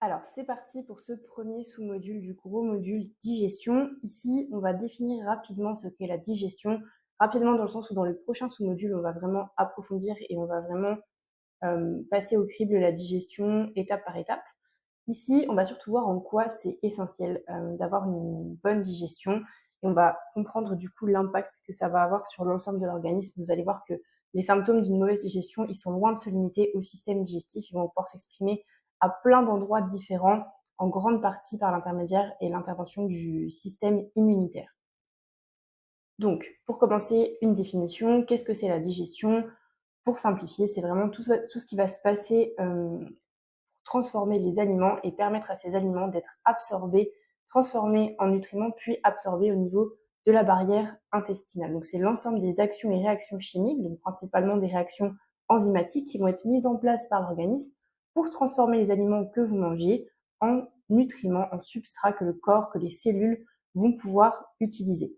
Alors, c'est parti pour ce premier sous-module du gros module digestion. Ici, on va définir rapidement ce qu'est la digestion. Rapidement dans le sens où dans le prochain sous-module, on va vraiment approfondir et on va vraiment passer au crible la digestion étape par étape. Ici, on va surtout voir en quoi c'est essentiel d'avoir une bonne digestion et on va comprendre du coup l'impact que ça va avoir sur l'ensemble de l'organisme. Vous allez voir que les symptômes d'une mauvaise digestion, ils sont loin de se limiter au système digestif. Ils vont pouvoir s'exprimer à plein d'endroits différents, en grande partie par l'intermédiaire et l'intervention du système immunitaire. Donc, pour commencer, une définition. Qu'est-ce que c'est la digestion? Pour simplifier, c'est vraiment tout ce qui va se passer transformer les aliments et permettre à ces aliments d'être absorbés, transformés en nutriments, puis absorbés au niveau de la barrière intestinale. Donc c'est l'ensemble des actions et réactions chimiques, donc principalement des réactions enzymatiques qui vont être mises en place par l'organisme pour transformer les aliments que vous mangez en nutriments, en substrats que le corps, que les cellules vont pouvoir utiliser.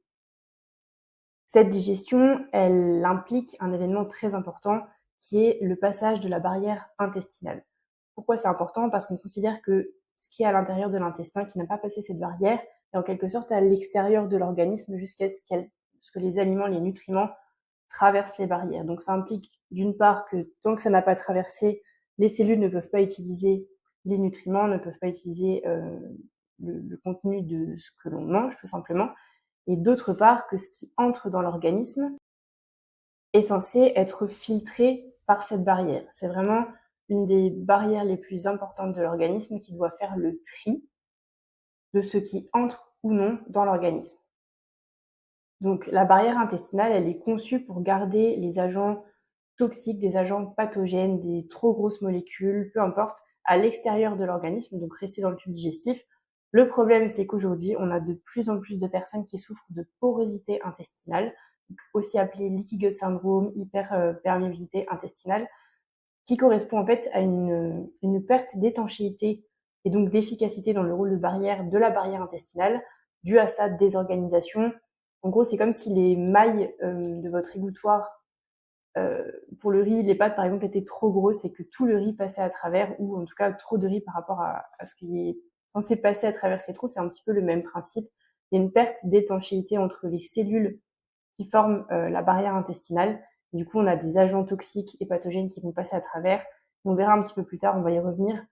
Cette digestion, elle implique un événement très important qui est le passage de la barrière intestinale. Pourquoi c'est important? Parce qu'on considère que ce qui est à l'intérieur de l'intestin, qui n'a pas passé cette barrière, est en quelque sorte à l'extérieur de l'organisme jusqu'à ce que les aliments, les nutriments traversent les barrières. Donc ça implique d'une part que tant que ça n'a pas traversé, les cellules ne peuvent pas utiliser les nutriments, ne peuvent pas utiliser le contenu de ce que l'on mange tout simplement, et d'autre part que ce qui entre dans l'organisme est censé être filtré par cette barrière. C'est vraiment une des barrières les plus importantes de l'organisme qui doit faire le tri de ce qui entre ou non dans l'organisme. Donc la barrière intestinale, elle est conçue pour garder les agents toxiques, des agents pathogènes, des trop grosses molécules, peu importe, à l'extérieur de l'organisme, donc rester dans le tube digestif. Le problème, c'est qu'aujourd'hui, on a de plus en plus de personnes qui souffrent de porosité intestinale, aussi appelée leaky gut syndrome, hyperperméabilité intestinale, qui correspond en fait à une perte d'étanchéité et donc d'efficacité dans le rôle de barrière de la barrière intestinale due à sa désorganisation. En gros, c'est comme si les mailles de votre égouttoir pour le riz, les pâtes par exemple étaient trop grosses et que tout le riz passait à travers, ou en tout cas trop de riz par rapport à ce qui est censé passer à travers ces trous. C'est un petit peu le même principe. Il y a une perte d'étanchéité entre les cellules qui forment la barrière intestinale. Du coup, on a des agents toxiques et pathogènes qui vont passer à travers. On verra un petit peu plus tard, on va y revenir,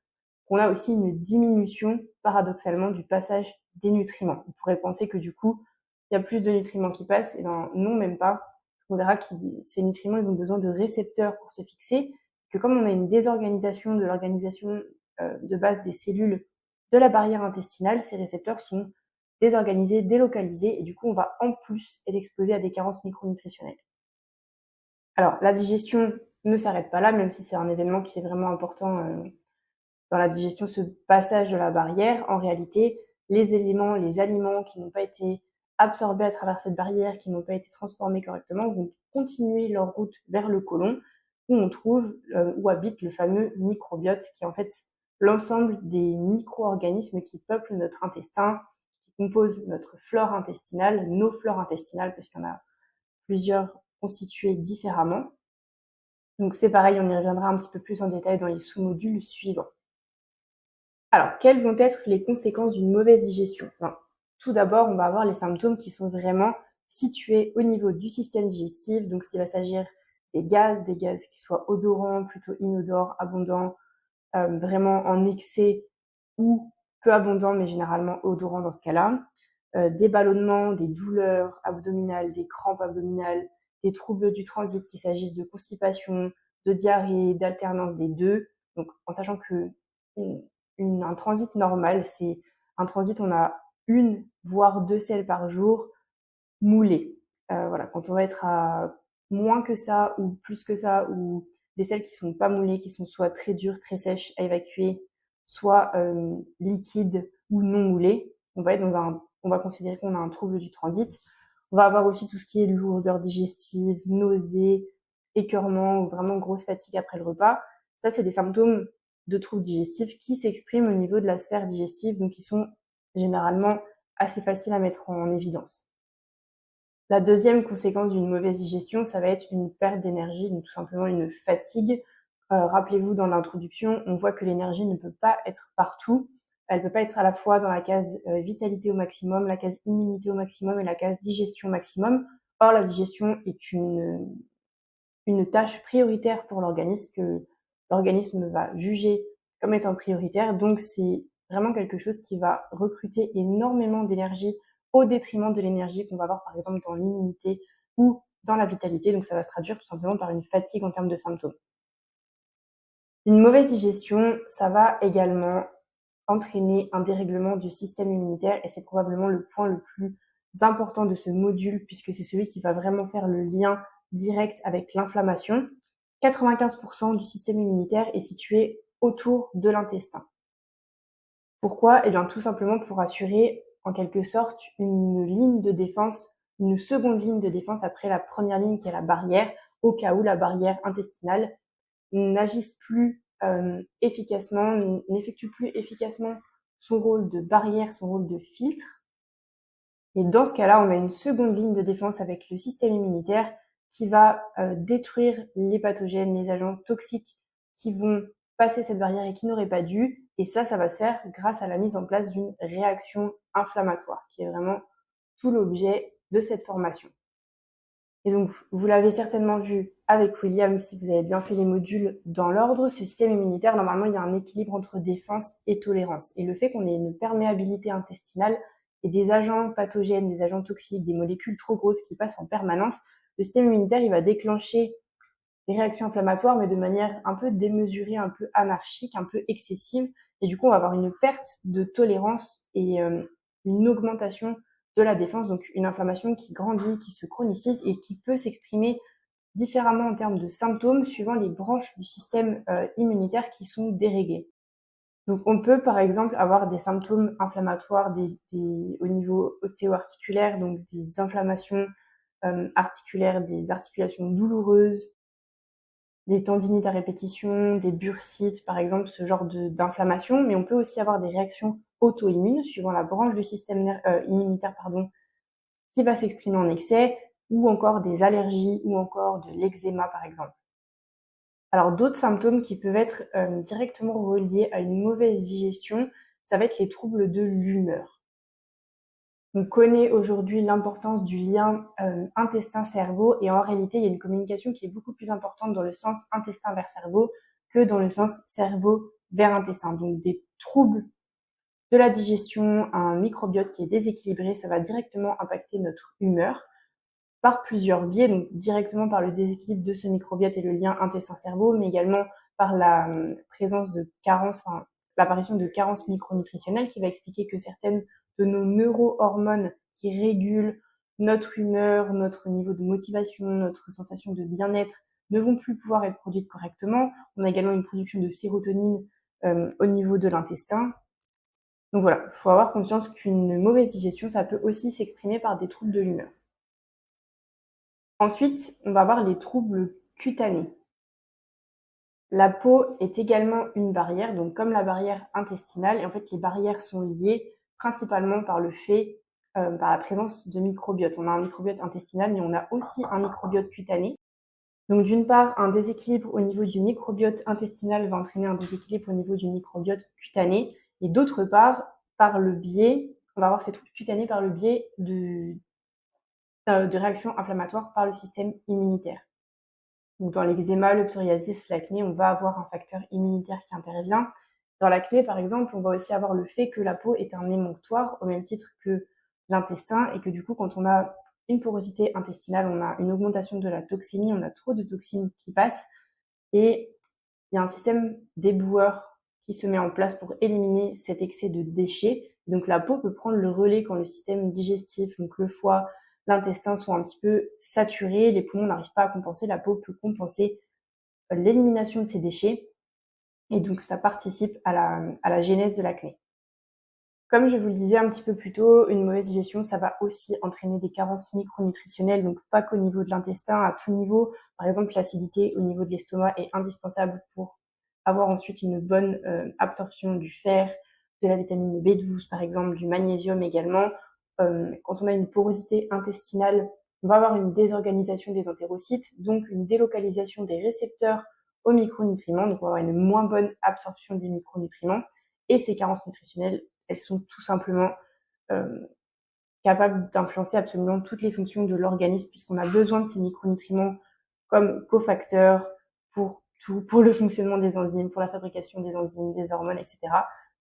qu'on a aussi une diminution, paradoxalement, du passage des nutriments. On pourrait penser que du coup, il y a plus de nutriments qui passent. Et ben non, même pas. On verra que ces nutriments, ils ont besoin de récepteurs pour se fixer. Que comme on a une désorganisation de l'organisation de base des cellules de la barrière intestinale, ces récepteurs sont désorganisés, délocalisés, et du coup, on va en plus être exposé à des carences micronutritionnelles. Alors, la digestion ne s'arrête pas là, même si c'est un événement qui est vraiment important dans la digestion, ce passage de la barrière. En réalité, les éléments, les aliments qui n'ont pas été absorbés à travers cette barrière, qui n'ont pas été transformés correctement, vont continuer leur route vers le côlon, où on trouve, où habite le fameux microbiote, qui est en fait l'ensemble des micro-organismes qui peuplent notre intestin, qui composent notre flore intestinale, nos flores intestinales, parce qu'il y en a plusieurs constituées différemment. Donc c'est pareil, on y reviendra un petit peu plus en détail dans les sous-modules suivants. Alors, quelles vont être les conséquences d'une mauvaise digestion? Tout d'abord, on va avoir les symptômes qui sont vraiment situés au niveau du système digestif. Donc, s'il va s'agir des gaz qui soient odorants, plutôt inodores, abondants, vraiment en excès ou peu abondants, mais généralement odorants dans ce cas-là. Des ballonnements, des douleurs abdominales, des crampes abdominales, des troubles du transit, qu'il s'agisse de constipation, de diarrhée, d'alternance des deux. Donc, en sachant que un transit normal, c'est un transit, on a une voire deux selles par jour moulées. Voilà, quand on va être à moins que ça ou plus que ça, ou des selles qui sont pas moulées, qui sont soit très dures, très sèches à évacuer, soit liquides ou non moulées, on va considérer qu'on a un trouble du transit. On va avoir aussi tout ce qui est lourdeur digestive, nausées, écœurement ou vraiment grosse fatigue après le repas. Ça, c'est des symptômes de troubles digestifs qui s'expriment au niveau de la sphère digestive, donc qui sont généralement assez faciles à mettre en évidence. La deuxième conséquence d'une mauvaise digestion, ça va être une perte d'énergie, donc tout simplement une fatigue Rappelez-vous dans l'introduction, on voit que l'énergie ne peut pas être partout. Elle peut pas être à la fois dans la case, vitalité au maximum, la case immunité au maximum et la case digestion maximum. Or la digestion est une tâche prioritaire pour l'organisme que l'organisme va juger comme étant prioritaire. Donc c'est vraiment quelque chose qui va recruter énormément d'énergie au détriment de l'énergie qu'on va avoir par exemple dans l'immunité ou dans la vitalité. Donc ça va se traduire tout simplement par une fatigue en termes de symptômes. Une mauvaise digestion, ça va également entraîner un dérèglement du système immunitaire et c'est probablement le point le plus important de ce module puisque c'est celui qui va vraiment faire le lien direct avec l'inflammation. 95% du système immunitaire est situé autour de l'intestin. Pourquoi? Eh bien tout simplement pour assurer en quelque sorte une ligne de défense, une seconde ligne de défense après la première ligne qui est la barrière, au cas où la barrière intestinale n'agisse plus efficacement, n'effectue plus efficacement son rôle de barrière, son rôle de filtre. Et dans ce cas-là, on a une seconde ligne de défense avec le système immunitaire qui va détruire les pathogènes, les agents toxiques qui vont passer cette barrière et qui n'auraient pas dû. Et ça va se faire grâce à la mise en place d'une réaction inflammatoire, qui est vraiment tout l'objet de cette formation. Et donc, vous l'avez certainement vu avec William, si vous avez bien fait les modules dans l'ordre, ce système immunitaire, normalement, il y a un équilibre entre défense et tolérance. Et le fait qu'on ait une perméabilité intestinale et des agents pathogènes, des agents toxiques, des molécules trop grosses qui passent en permanence, le système immunitaire, il va déclencher des réactions inflammatoires, mais de manière un peu démesurée, un peu anarchique, un peu excessive. Et du coup, on va avoir une perte de tolérance et une augmentation de la défense, donc une inflammation qui grandit, qui se chronicise et qui peut s'exprimer différemment en termes de symptômes suivant les branches du système immunitaire qui sont déréglées. Donc on peut par exemple avoir des symptômes inflammatoires au niveau ostéo-articulaire, donc des inflammations articulaires, des articulations douloureuses, des tendinites à répétition, des bursites, par exemple, ce genre d'inflammation, mais on peut aussi avoir des réactions auto-immunes suivant la branche du système immunitaire qui va s'exprimer en excès, ou encore des allergies, ou encore de l'eczéma, par exemple. Alors d'autres symptômes qui peuvent être directement reliés à une mauvaise digestion, ça va être les troubles de l'humeur. On connaît aujourd'hui l'importance du lien intestin-cerveau et en réalité, il y a une communication qui est beaucoup plus importante dans le sens intestin vers cerveau que dans le sens cerveau vers intestin. Donc des troubles de la digestion, un microbiote qui est déséquilibré, ça va directement impacter notre humeur par plusieurs biais, donc directement par le déséquilibre de ce microbiote et le lien intestin-cerveau, mais également par la présence de carences, enfin, l'apparition de carences micronutritionnelles qui va expliquer que certaines de nos neurohormones qui régulent notre humeur, notre niveau de motivation, notre sensation de bien-être ne vont plus pouvoir être produites correctement. On a également une production de sérotonine au niveau de l'intestin. Donc voilà, il faut avoir conscience qu'une mauvaise digestion, ça peut aussi s'exprimer par des troubles de l'humeur. Ensuite, on va avoir les troubles cutanés. La peau est également une barrière, donc comme la barrière intestinale, et en fait les barrières sont liées principalement par le fait, par la présence de microbiote. On a un microbiote intestinal, mais on a aussi un microbiote cutané. Donc d'une part, un déséquilibre au niveau du microbiote intestinal va entraîner un déséquilibre au niveau du microbiote cutané, et d'autre part, par le biais, on va avoir ces troubles cutanés par le biais de réactions inflammatoires par le système immunitaire. Donc dans l'eczéma, le psoriasis, l'acné, on va avoir un facteur immunitaire qui intervient. Dans l'acné, par exemple, on va aussi avoir le fait que la peau est un émonctoire au même titre que l'intestin et que du coup, quand on a une porosité intestinale, on a une augmentation de la toxémie, on a trop de toxines qui passent et il y a un système d'éboueur qui se met en place pour éliminer cet excès de déchets. Donc la peau peut prendre le relais quand le système digestif, donc le foie, l'intestin sont un petit peu saturés, les poumons n'arrivent pas à compenser, la peau peut compenser l'élimination de ces déchets et donc ça participe à la genèse de l'acné. Comme je vous le disais un petit peu plus tôt, une mauvaise digestion, ça va aussi entraîner des carences micronutritionnelles, donc pas qu'au niveau de l'intestin, à tout niveau. Par exemple, l'acidité au niveau de l'estomac est indispensable pour avoir ensuite une bonne absorption du fer, de la vitamine B12 par exemple, du magnésium également. Quand on a une porosité intestinale, on va avoir une désorganisation des entérocytes, donc une délocalisation des récepteurs aux micronutriments, donc on va avoir une moins bonne absorption des micronutriments. Et ces carences nutritionnelles, elles sont tout simplement capables d'influencer absolument toutes les fonctions de l'organisme, puisqu'on a besoin de ces micronutriments comme cofacteurs pour tout, pour le fonctionnement des enzymes, pour la fabrication des enzymes, des hormones, etc.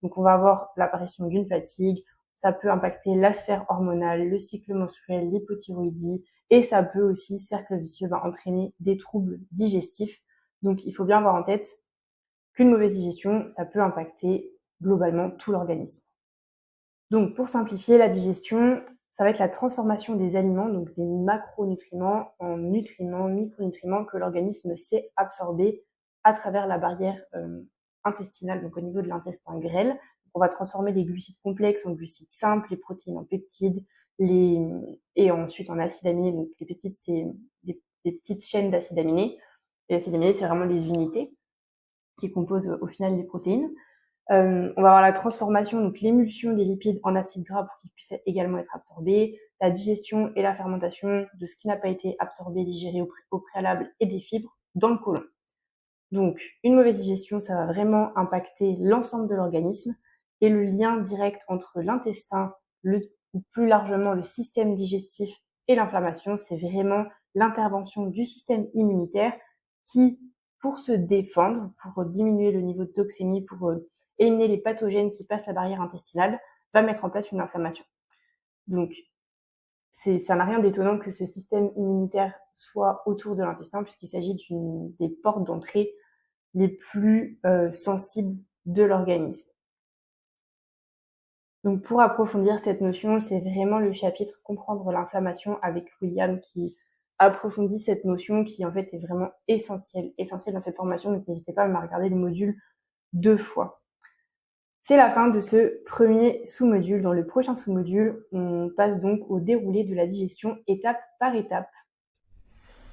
Donc on va avoir l'apparition d'une fatigue, ça peut impacter la sphère hormonale, le cycle menstruel, l'hypothyroïdie, et ça peut aussi, cercle vicieux, entraîner des troubles digestifs. Donc il faut bien avoir en tête qu'une mauvaise digestion, ça peut impacter globalement tout l'organisme. Donc pour simplifier, la digestion, ça va être la transformation des aliments, donc des macronutriments, en nutriments, micronutriments que l'organisme sait absorber à travers la barrière intestinale, donc au niveau de l'intestin grêle. Donc on va transformer les glucides complexes en glucides simples, les protéines en peptides, et ensuite en acides aminés. Donc les peptides, c'est des petites chaînes d'acides aminés. Et l'acides aminés, c'est vraiment les unités qui composent au final les protéines. On va avoir la transformation, donc l'émulsion des lipides en acides gras pour qu'ils puissent également être absorbés, la digestion et la fermentation de ce qui n'a pas été absorbé, digéré au préalable et des fibres dans le côlon. Donc, une mauvaise digestion, ça va vraiment impacter l'ensemble de l'organisme et le lien direct entre l'intestin, ou plus largement le système digestif et l'inflammation, c'est vraiment l'intervention du système immunitaire qui, pour se défendre, pour diminuer le niveau de toxémie, pour éliminer les pathogènes qui passent la barrière intestinale, va mettre en place une inflammation. Donc, ça n'a rien d'étonnant que ce système immunitaire soit autour de l'intestin, puisqu'il s'agit des portes d'entrée les plus sensibles de l'organisme. Donc pour approfondir cette notion, c'est vraiment le chapitre Comprendre l'inflammation avec William qui approfondit cette notion qui en fait est vraiment essentielle dans cette formation. Donc n'hésitez pas à me regarder le module 2 fois. C'est la fin de ce premier sous-module. Dans le prochain sous-module, on passe donc au déroulé de la digestion étape par étape.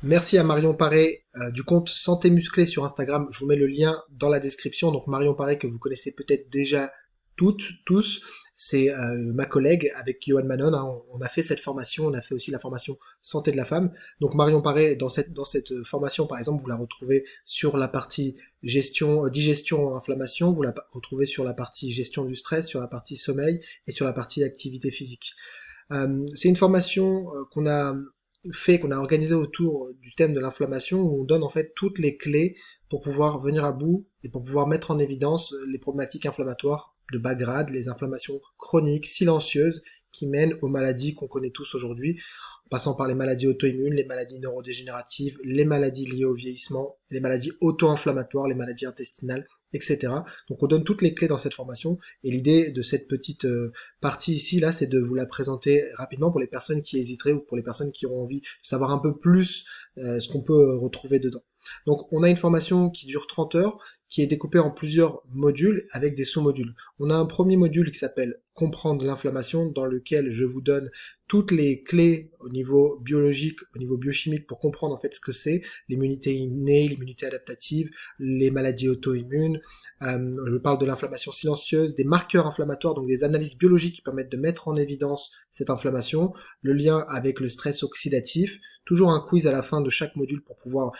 Merci à Marion Paré du compte Santé Musclée sur Instagram. Je vous mets le lien dans la description. Donc Marion Paré que vous connaissez peut-être déjà tous, c'est ma collègue avec Johan Manon. Hein. On a fait cette formation, on a fait aussi la formation Santé de la femme. Donc Marion Paré, dans cette formation par exemple, vous la retrouvez sur la partie digestion, inflammation. Vous la retrouvez sur la partie gestion du stress, sur la partie sommeil et sur la partie activité physique. C'est une formation qu'on a organisé autour du thème de l'inflammation, où on donne en fait toutes les clés pour pouvoir venir à bout et pour pouvoir mettre en évidence les problématiques inflammatoires de bas grade, les inflammations chroniques, silencieuses, qui mènent aux maladies qu'on connaît tous aujourd'hui, en passant par les maladies auto-immunes, les maladies neurodégénératives, les maladies liées au vieillissement, les maladies auto-inflammatoires, les maladies intestinales, etc. Donc on donne toutes les clés dans cette formation, et l'idée de cette petite partie ici, là, c'est de vous la présenter rapidement pour les personnes qui hésiteraient ou pour les personnes qui auront envie de savoir un peu plus ce qu'on peut retrouver dedans. Donc on a une formation qui dure 30 heures, qui est découpée en plusieurs modules avec des sous-modules. On a un premier module qui s'appelle Comprendre l'inflammation, dans lequel je vous donne toutes les clés au niveau biologique, au niveau biochimique, pour comprendre en fait ce que c'est, l'immunité innée, l'immunité adaptative, les maladies auto-immunes. Je parle de l'inflammation silencieuse, des marqueurs inflammatoires, donc des analyses biologiques qui permettent de mettre en évidence cette inflammation, le lien avec le stress oxydatif, toujours un quiz à la fin de chaque module pour pouvoir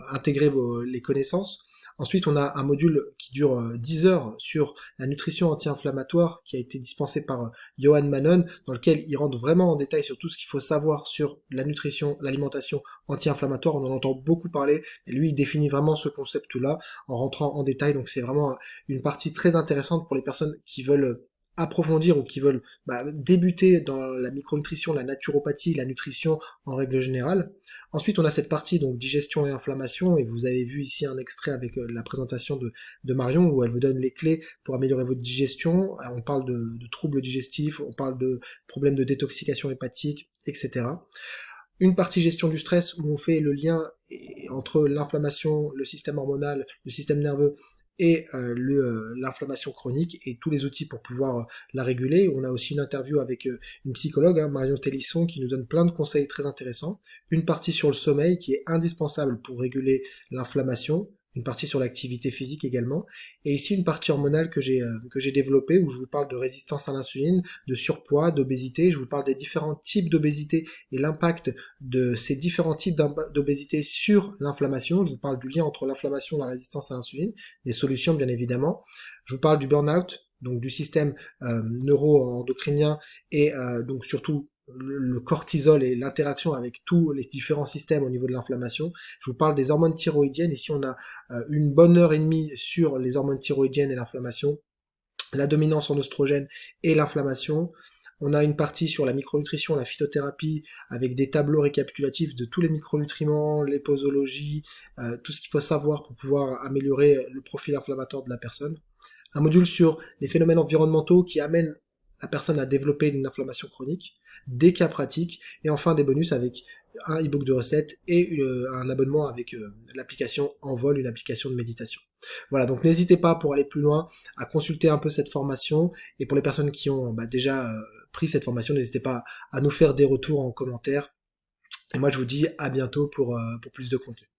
intégrer les connaissances. Ensuite, on a un module qui dure 10 heures sur la nutrition anti-inflammatoire qui a été dispensé par Johan Manon, dans lequel il rentre vraiment en détail sur tout ce qu'il faut savoir sur la nutrition, l'alimentation anti-inflammatoire. On en entend beaucoup parler, et lui, il définit vraiment ce concept-là en rentrant en détail. Donc c'est vraiment une partie très intéressante pour les personnes qui veulent approfondir ou qui veulent débuter dans la micronutrition, la naturopathie, la nutrition en règle générale. Ensuite, on a cette partie donc digestion et inflammation, et vous avez vu ici un extrait avec la présentation de Marion où elle vous donne les clés pour améliorer votre digestion. On parle de troubles digestifs, on parle de problèmes de détoxication hépatique, etc. Une partie gestion du stress où on fait le lien entre l'inflammation, le système hormonal, le système nerveux et l'inflammation chronique et tous les outils pour pouvoir la réguler. On a aussi une interview avec une psychologue, Marion Télisson, qui nous donne plein de conseils très intéressants. Une partie sur le sommeil qui est indispensable pour réguler l'inflammation. une partie sur l'activité physique également, et ici une partie hormonale que j'ai développée où je vous parle de résistance à l'insuline, de surpoids, d'obésité, je vous parle des différents types d'obésité et l'impact de ces différents types d'obésité sur l'inflammation, je vous parle du lien entre l'inflammation et la résistance à l'insuline, des solutions bien évidemment, je vous parle du burn-out, donc du système neuro-endocrinien et donc surtout le cortisol et l'interaction avec tous les différents systèmes au niveau de l'inflammation. Je vous parle des hormones thyroïdiennes. Ici, on a une bonne heure et demie sur les hormones thyroïdiennes et l'inflammation, la dominance en oestrogène et l'inflammation. On a une partie sur la micronutrition, la phytothérapie, avec des tableaux récapitulatifs de tous les micronutriments, les posologies, tout ce qu'il faut savoir pour pouvoir améliorer le profil inflammatoire de la personne. Un module sur les phénomènes environnementaux qui amènent la personne à développer une inflammation chronique, des cas pratiques, et enfin des bonus avec un e-book de recettes et un abonnement avec l'application Envol, une application de méditation. Voilà, donc n'hésitez pas pour aller plus loin à consulter un peu cette formation, et pour les personnes qui ont déjà pris cette formation, n'hésitez pas à nous faire des retours en commentaire. Et moi je vous dis à bientôt pour plus de contenu.